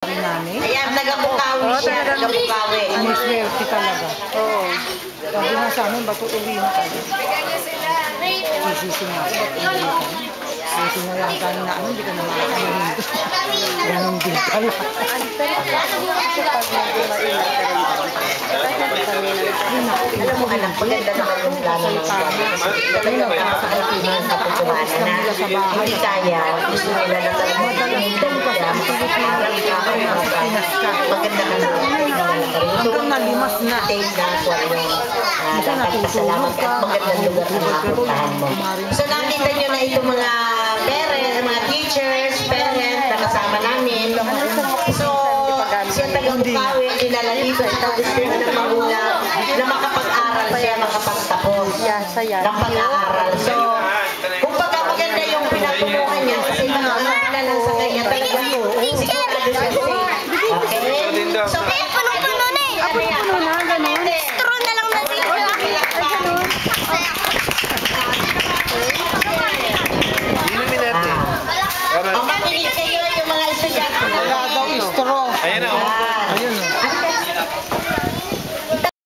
Ayan, taga-Bukawi siya, taga-Bukawi. Ano swerte talaga. Oo. Sabi nga sa amin, ba't uuwi na tayo? Isisi nga. Isisi na lang tayo na ano, hindi ka na makakainin doon. Ganun din pala. Alam mo anak, maganda naman yung plano ng gano'n. Talagang nakakatinan sa pagkumanan na hindi kaya, gusto nila na talagang maganda ka na Hanggang nalimas na. Salamat at magandang lugar na makapuntahan mo. So nakita nyo na itong mga parents, mga teachers, parents na kasama namin. So siya taga-Bukawi, kilala dito. Gusto nyo ng magulang na makapag-aral siya, makapagtapos ng pag-aaral. So kung maganda yung pinatutuhan niya kasi nakakala lang sa kanya talaga sigurado siya safe. Okay? So punong-puno na eh. Punong-puno na, ganun. Straw na lang na dito. Ang makinig kayo yung mga estudyante. Wala daw straw. Ayan na, oh.